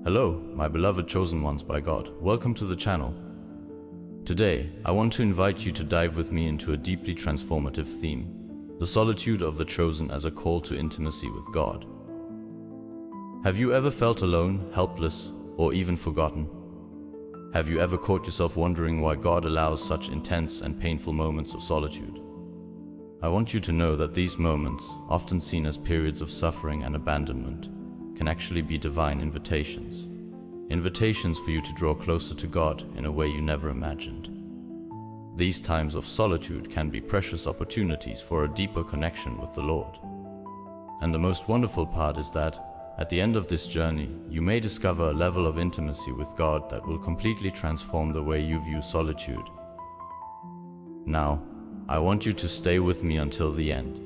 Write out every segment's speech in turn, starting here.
Hello, my beloved chosen ones by God. Welcome to the channel. Today, I want to invite you to dive with me into a deeply transformative theme, the solitude of the chosen as a call to intimacy with God. Have you ever felt alone, helpless, or even forgotten? Have you ever caught yourself wondering why God allows such intense and painful moments of solitude? I want you to know that these moments, often seen as periods of suffering and abandonment, can actually be divine invitations. Invitations for you to draw closer to God in a way you never imagined. These times of solitude can be precious opportunities for a deeper connection with the Lord. And the most wonderful part is that, at the end of this journey, you may discover a level of intimacy with God that will completely transform the way you view solitude. Now, I want you to stay with me until the end,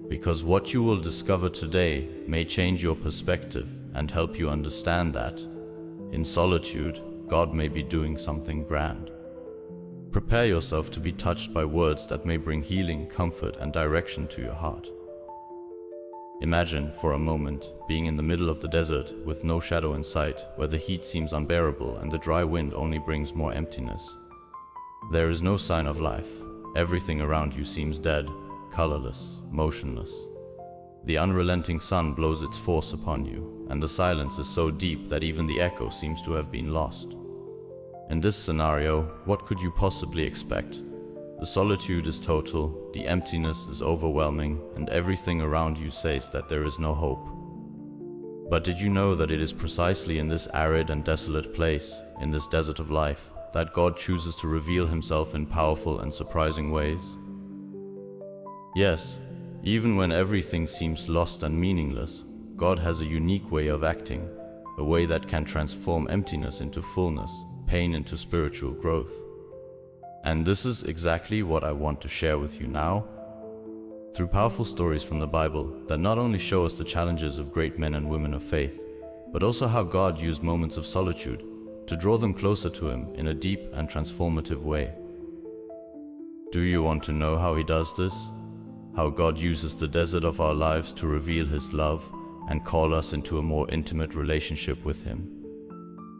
because what you will discover today may change your perspective and help you understand that, in solitude, God may be doing something grand. Prepare yourself to be touched by words that may bring healing, comfort, and direction to your heart. Imagine, for a moment, being in the middle of the desert with no shadow in sight, where the heat seems unbearable and the dry wind only brings more emptiness. There is no sign of life. Everything around you seems dead, colorless, motionless. The unrelenting sun blows its force upon you, and the silence is so deep that even the echo seems to have been lost. In this scenario, what could you possibly expect? The solitude is total, the emptiness is overwhelming, and everything around you says that there is no hope. But did you know that it is precisely in this arid and desolate place, in this desert of life, that God chooses to reveal himself in powerful and surprising ways? Yes, even when everything seems lost and meaningless, God has a unique way of acting, a way that can transform emptiness into fullness, pain into spiritual growth. And this is exactly what I want to share with you now, through powerful stories from the Bible that not only show us the challenges of great men and women of faith, but also how God used moments of solitude to draw them closer to Him in a deep and transformative way. Do you want to know how He does this? How God uses the desert of our lives to reveal His love and call us into a more intimate relationship with Him?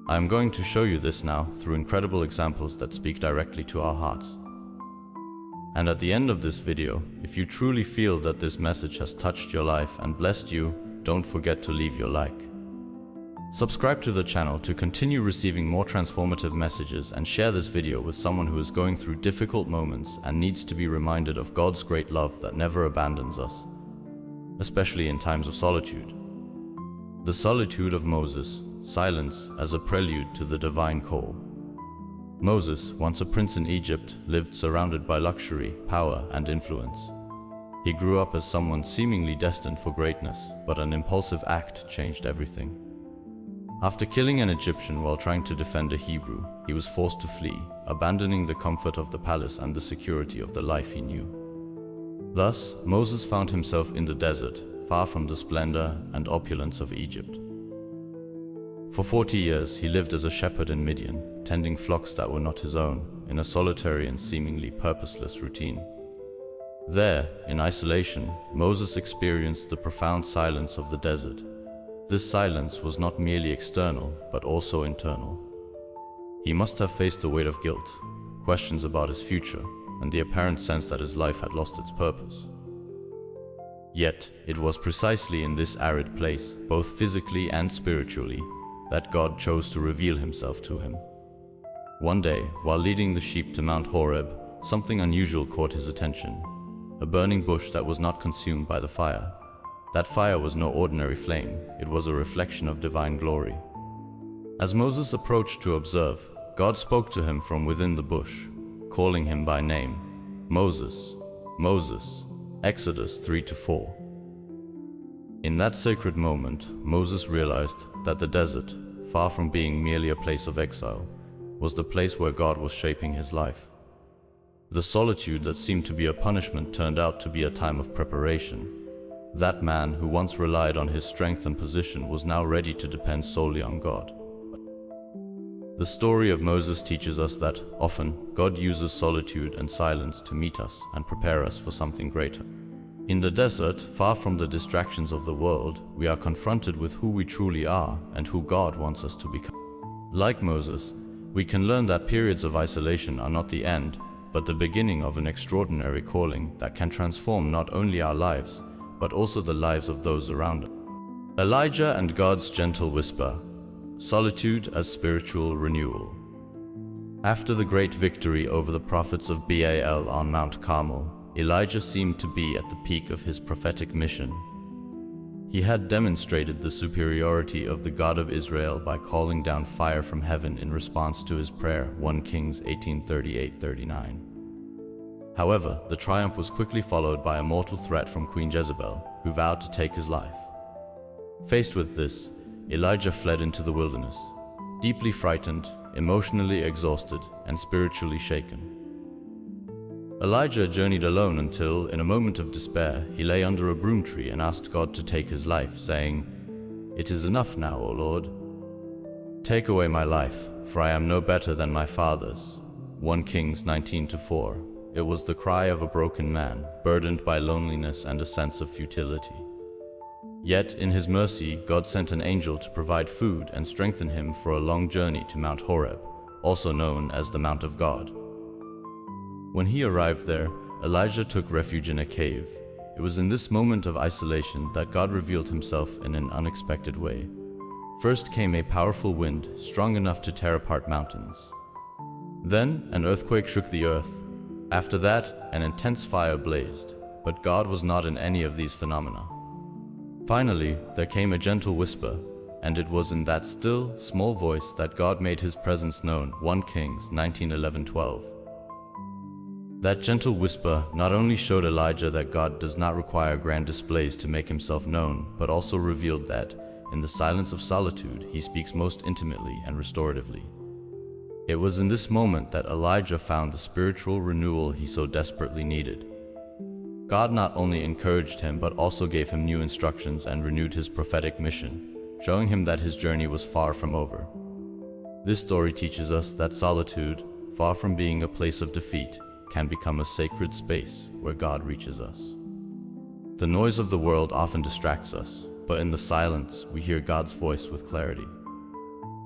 I am going to show you this now through incredible examples that speak directly to our hearts. And at the end of this video, if you truly feel that this message has touched your life and blessed you, don't forget to leave your like. Subscribe to the channel to continue receiving more transformative messages, and share this video with someone who is going through difficult moments and needs to be reminded of God's great love that never abandons us, especially in times of solitude. The solitude of Moses, silence as a prelude to the divine call. Moses, once a prince in Egypt, lived surrounded by luxury, power, and influence. He grew up as someone seemingly destined for greatness, but an impulsive act changed everything. After killing an Egyptian while trying to defend a Hebrew, he was forced to flee, abandoning the comfort of the palace and the security of the life he knew. Thus, Moses found himself in the desert, far from the splendor and opulence of Egypt. For 40 years, he lived as a shepherd in Midian, tending flocks that were not his own, in a solitary and seemingly purposeless routine. There, in isolation, Moses experienced the profound silence of the desert. This silence was not merely external, but also internal. He must have faced the weight of guilt, questions about his future, and the apparent sense that his life had lost its purpose. Yet, it was precisely in this arid place, both physically and spiritually, that God chose to reveal himself to him. One day, while leading the sheep to Mount Horeb, something unusual caught his attention: a burning bush that was not consumed by the fire. That fire was no ordinary flame, it was a reflection of divine glory. As Moses approached to observe, God spoke to him from within the bush, calling him by name: Moses, Moses. Exodus 3-4. In that sacred moment, Moses realized that the desert, far from being merely a place of exile, was the place where God was shaping his life. The solitude that seemed to be a punishment turned out to be a time of preparation. That man who once relied on his strength and position was now ready to depend solely on God. The story of Moses teaches us that, often, God uses solitude and silence to meet us and prepare us for something greater. In the desert, far from the distractions of the world, we are confronted with who we truly are and who God wants us to become. Like Moses, we can learn that periods of isolation are not the end, but the beginning of an extraordinary calling that can transform not only our lives, but also the lives of those around us. Elijah and God's gentle whisper. Solitude as spiritual renewal. After the great victory over the prophets of Baal on Mount Carmel, Elijah seemed to be at the peak of his prophetic mission. He had demonstrated the superiority of the God of Israel by calling down fire from heaven in response to his prayer, 1 Kings 18:38-39. However, the triumph was quickly followed by a mortal threat from Queen Jezebel, who vowed to take his life. Faced with this, Elijah fled into the wilderness, deeply frightened, emotionally exhausted, and spiritually shaken. Elijah journeyed alone until, in a moment of despair, he lay under a broom tree and asked God to take his life, saying, "It is enough now, O Lord. Take away my life, for I am no better than my fathers." 1 Kings 19:4. It was the cry of a broken man, burdened by loneliness and a sense of futility. Yet, in his mercy, God sent an angel to provide food and strengthen him for a long journey to Mount Horeb, also known as the Mount of God. When he arrived there, Elijah took refuge in a cave. It was in this moment of isolation that God revealed himself in an unexpected way. First came a powerful wind, strong enough to tear apart mountains. Then, an earthquake shook the earth. After that, an intense fire blazed, but God was not in any of these phenomena. Finally, there came a gentle whisper, and it was in that still, small voice that God made his presence known, 1 Kings 19:11-12. That gentle whisper not only showed Elijah that God does not require grand displays to make himself known, but also revealed that, in the silence of solitude, he speaks most intimately and restoratively. It was in this moment that Elijah found the spiritual renewal he so desperately needed. God not only encouraged him, but also gave him new instructions and renewed his prophetic mission, showing him that his journey was far from over. This story teaches us that solitude, far from being a place of defeat, can become a sacred space where God reaches us. The noise of the world often distracts us, but in the silence, we hear God's voice with clarity.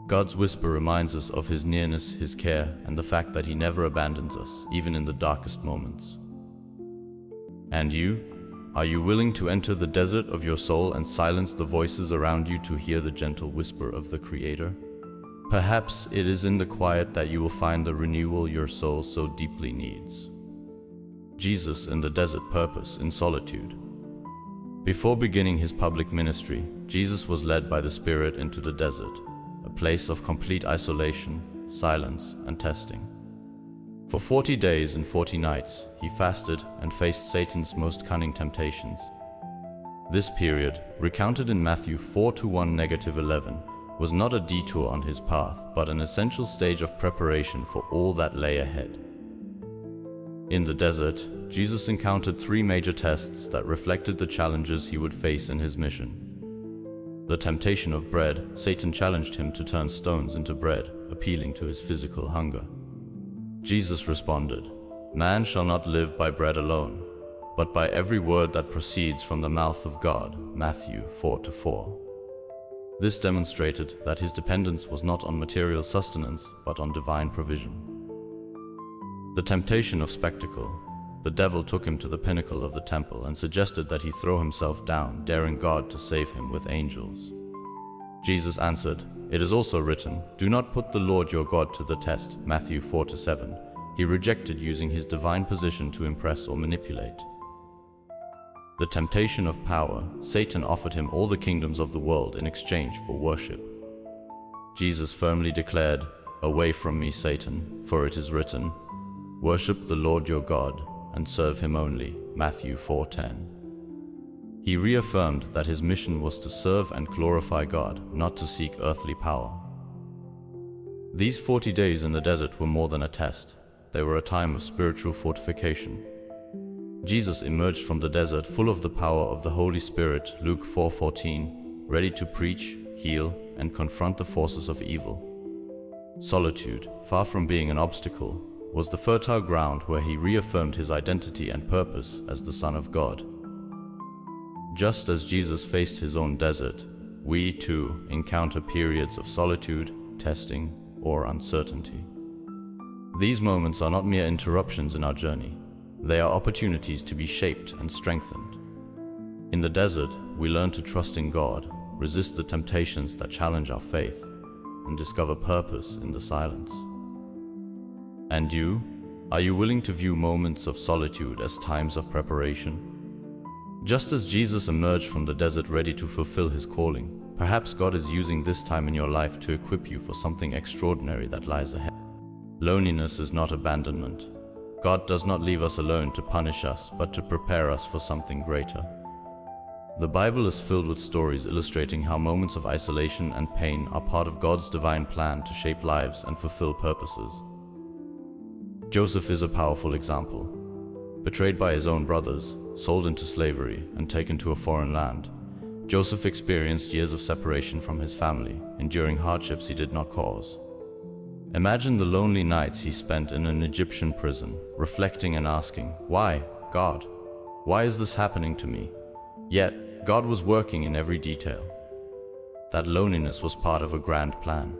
God's whisper reminds us of his nearness, his care, and the fact that he never abandons us, even in the darkest moments. And you? Are you willing to enter the desert of your soul and silence the voices around you to hear the gentle whisper of the Creator? Perhaps it is in the quiet that you will find the renewal your soul so deeply needs. Jesus in the desert purpose in solitude. Before beginning his public ministry, Jesus was led by the Spirit into the desert, a place of complete isolation, silence, and testing. For 40 days and 40 nights, he fasted and faced Satan's most cunning temptations. This period, recounted in Matthew 4:1-11, was not a detour on his path, but an essential stage of preparation for all that lay ahead. In the desert, Jesus encountered 3 major tests that reflected the challenges he would face in his mission. The temptation of bread, Satan challenged him to turn stones into bread, appealing to his physical hunger. Jesus responded, "Man shall not live by bread alone, but by every word that proceeds from the mouth of God." Matthew 4:4. This demonstrated that his dependence was not on material sustenance, but on divine provision. The temptation of spectacle. The devil took him to the pinnacle of the temple and suggested that he throw himself down, daring God to save him with angels. Jesus answered, "It is also written, 'Do not put the Lord your God to the test.'" Matthew 4:7. He rejected using his divine position to impress or manipulate. The temptation of power. Satan offered him all the kingdoms of the world in exchange for worship. Jesus firmly declared, "Away from me, Satan, for it is written, 'Worship the Lord your God and serve him only.'" Matthew 4:10. He reaffirmed that his mission was to serve and glorify God, not to seek earthly power. These 40 days in the desert were more than a test. They were a time of spiritual fortification. Jesus emerged from the desert full of the power of the Holy Spirit, Luke 4:14, ready to preach, heal, and confront the forces of evil. Solitude, far from being an obstacle, was the fertile ground where he reaffirmed his identity and purpose as the Son of God. Just as Jesus faced his own desert, we too encounter periods of solitude, testing, or uncertainty. These moments are not mere interruptions in our journey. They are opportunities to be shaped and strengthened. In the desert, we learn to trust in God, resist the temptations that challenge our faith, and discover purpose in the silence. And you? Are you willing to view moments of solitude as times of preparation? Just as Jesus emerged from the desert ready to fulfill his calling, perhaps God is using this time in your life to equip you for something extraordinary that lies ahead. Loneliness is not abandonment. God does not leave us alone to punish us, but to prepare us for something greater. The Bible is filled with stories illustrating how moments of isolation and pain are part of God's divine plan to shape lives and fulfill purposes. Joseph is a powerful example. Betrayed by his own brothers, sold into slavery, and taken to a foreign land, Joseph experienced years of separation from his family, enduring hardships he did not cause. Imagine the lonely nights he spent in an Egyptian prison, reflecting and asking, "Why, God? Why is this happening to me?" Yet, God was working in every detail. That loneliness was part of a grand plan.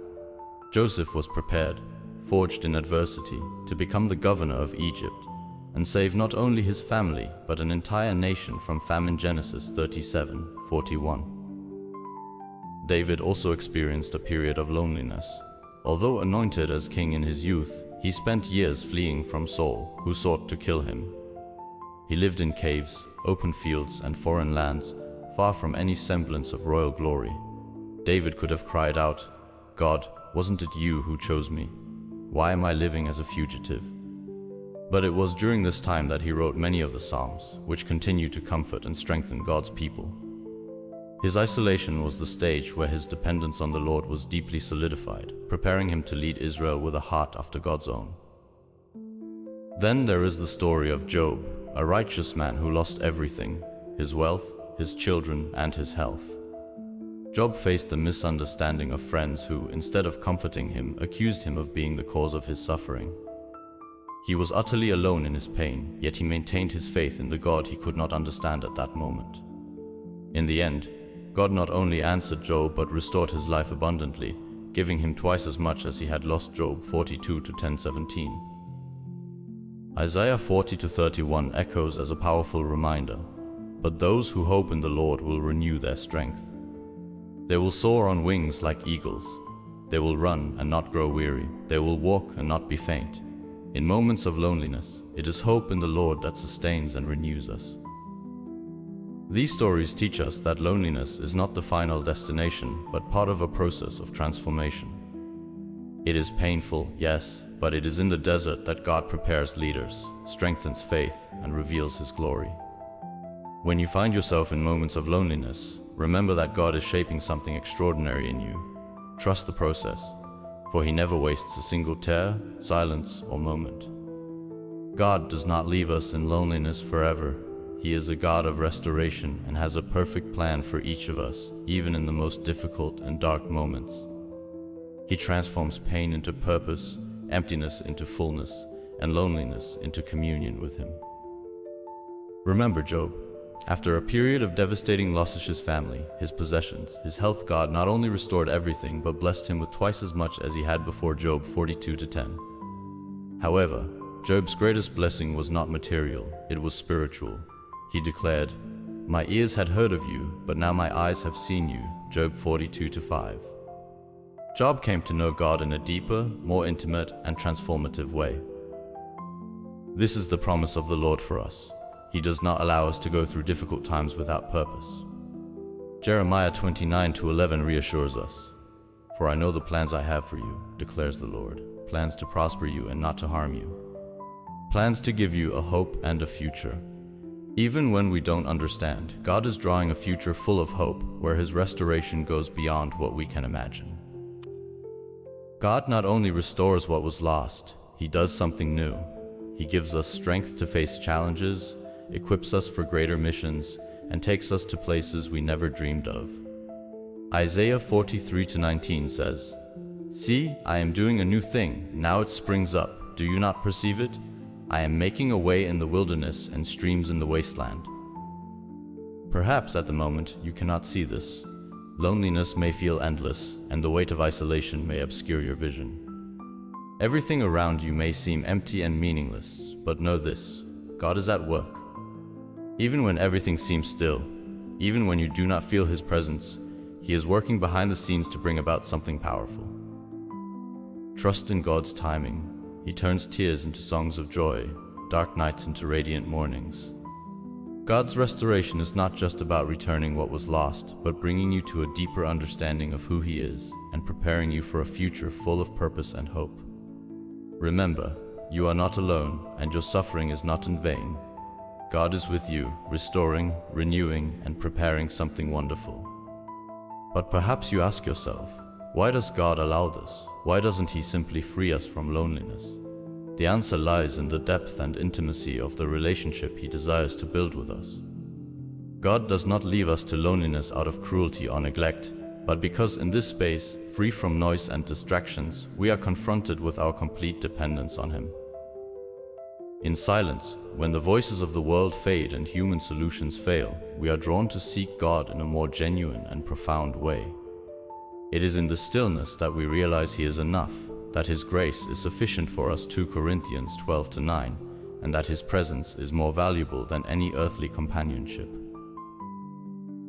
Joseph was prepared, forged in adversity, to become the governor of Egypt, and save not only his family, but an entire nation from famine. Genesis 37:41. David also experienced a period of loneliness. Although anointed as king in his youth, he spent years fleeing from Saul, who sought to kill him. He lived in caves, open fields, and foreign lands, far from any semblance of royal glory. David could have cried out, "God, wasn't it you who chose me? Why am I living as a fugitive?" But it was during this time that he wrote many of the Psalms, which continue to comfort and strengthen God's people. His isolation was the stage where his dependence on the Lord was deeply solidified, preparing him to lead Israel with a heart after God's own. Then there is the story of Job, a righteous man who lost everything: his wealth, his children, and his health. Job faced the misunderstanding of friends who, instead of comforting him, accused him of being the cause of his suffering. He was utterly alone in his pain, yet he maintained his faith in the God he could not understand at that moment. In the end, God not only answered Job but restored his life abundantly, giving him twice as much as he had lost. Job 42:10-17. Isaiah 40:31 echoes as a powerful reminder, "But those who hope in the Lord will renew their strength. They will soar on wings like eagles. They will run and not grow weary. They will walk and not be faint." In moments of loneliness, it is hope in the Lord that sustains and renews us. These stories teach us that loneliness is not the final destination, but part of a process of transformation. It is painful, yes, but it is in the desert that God prepares leaders, strengthens faith, and reveals His glory. When you find yourself in moments of loneliness, remember that God is shaping something extraordinary in you. Trust the process, for He never wastes a single tear, silence, or moment. God does not leave us in loneliness forever. He is a God of restoration and has a perfect plan for each of us, even in the most difficult and dark moments. He transforms pain into purpose, emptiness into fullness, and loneliness into communion with Him. Remember Job. After a period of devastating loss to his family, his possessions, his health, God not only restored everything but blessed him with twice as much as he had before. Job 42:10. However, Job's greatest blessing was not material, it was spiritual. He declared, "My ears had heard of you, but now my eyes have seen you." Job 42:5. Job came to know God in a deeper, more intimate, and transformative way. This is the promise of the Lord for us. He does not allow us to go through difficult times without purpose. Jeremiah 29:11 reassures us, "For I know the plans I have for you, declares the Lord, plans to prosper you and not to harm you, plans to give you a hope and a future." Even when we don't understand, God is drawing a future full of hope, where His restoration goes beyond what we can imagine. God not only restores what was lost, He does something new. He gives us strength to face challenges, equips us for greater missions, and takes us to places we never dreamed of. Isaiah 43:19 says, "See, I am doing a new thing, now it springs up. Do you not perceive it? I am making a way in the wilderness and streams in the wasteland." Perhaps at the moment you cannot see this. Loneliness may feel endless, and the weight of isolation may obscure your vision. Everything around you may seem empty and meaningless, but know this: God is at work. Even when everything seems still, even when you do not feel His presence, He is working behind the scenes to bring about something powerful. Trust in God's timing. He turns tears into songs of joy, dark nights into radiant mornings. God's restoration is not just about returning what was lost, but bringing you to a deeper understanding of who He is and preparing you for a future full of purpose and hope. Remember, you are not alone, and your suffering is not in vain. God is with you, restoring, renewing, and preparing something wonderful. But perhaps you ask yourself, why does God allow this? Why doesn't He simply free us from loneliness? The answer lies in the depth and intimacy of the relationship He desires to build with us. God does not leave us to loneliness out of cruelty or neglect, but because in this space, free from noise and distractions, we are confronted with our complete dependence on Him. In silence, when the voices of the world fade and human solutions fail, we are drawn to seek God in a more genuine and profound way. It is in the stillness that we realize He is enough, that His grace is sufficient for us, 2 Corinthians 12-9, and that His presence is more valuable than any earthly companionship.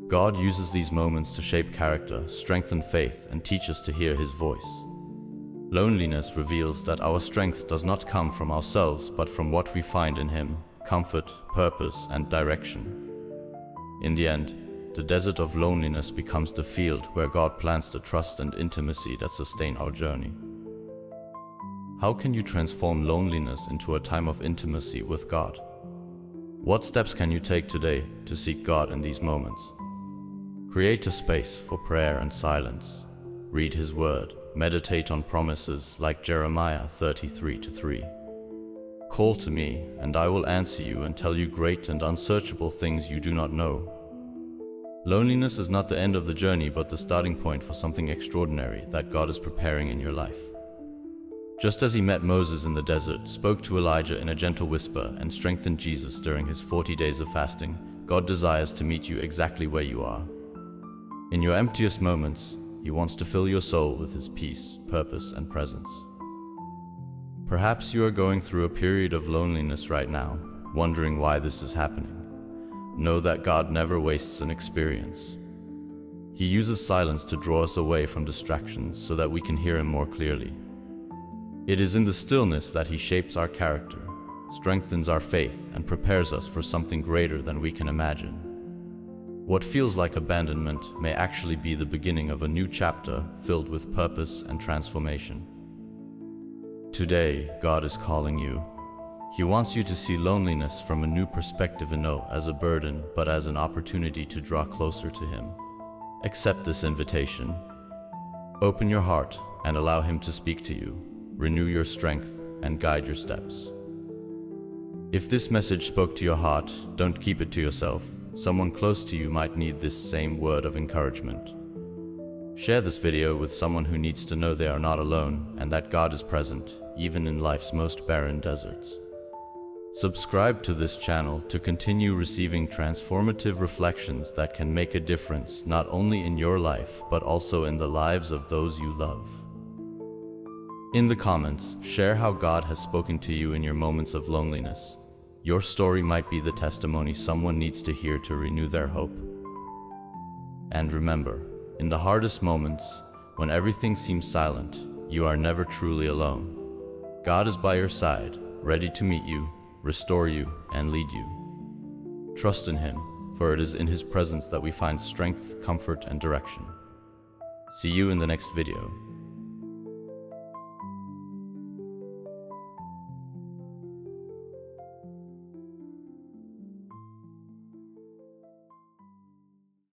God uses these moments to shape character, strengthen faith, and teach us to hear His voice. Loneliness reveals that our strength does not come from ourselves, but from what we find in Him: comfort, purpose, and direction. In the end, the desert of loneliness becomes the field where God plants the trust and intimacy that sustain our journey. How can you transform loneliness into a time of intimacy with God? What steps can you take today to seek God in these moments? Create a space for prayer and silence. Read His Word. Meditate on promises like Jeremiah 33:3. Call to me, and I will answer you and tell you great and unsearchable things you do not know. Loneliness is not the end of the journey, but the starting point for something extraordinary that God is preparing in your life. Just as He met Moses in the desert, spoke to Elijah in a gentle whisper, and strengthened Jesus during His 40 days of fasting, God desires to meet you exactly where you are. In your emptiest moments, He wants to fill your soul with His peace, purpose, and presence. Perhaps you are going through a period of loneliness right now, wondering why this is happening. Know that God never wastes an experience. He uses silence to draw us away from distractions so that we can hear Him more clearly. It is in the stillness that He shapes our character, strengthens our faith, and prepares us for something greater than we can imagine. What feels like abandonment may actually be the beginning of a new chapter filled with purpose and transformation. Today, God is calling you. He wants you to see loneliness from a new perspective and not as a burden, but as an opportunity to draw closer to Him. Accept this invitation. Open your heart and allow Him to speak to you, renew your strength, and guide your steps. If this message spoke to your heart, don't keep it to yourself. Someone close to you might need this same word of encouragement. Share this video with someone who needs to know they are not alone and that God is present, even in life's most barren deserts. Subscribe to this channel to continue receiving transformative reflections that can make a difference not only in your life, but also in the lives of those you love. In the comments, share how God has spoken to you in your moments of loneliness. Your story might be the testimony someone needs to hear to renew their hope. And remember, in the hardest moments, when everything seems silent, you are never truly alone. God is by your side, ready to meet you, restore you, and lead you. Trust in Him, for it is in His presence that we find strength, comfort, and direction. See you in the next video.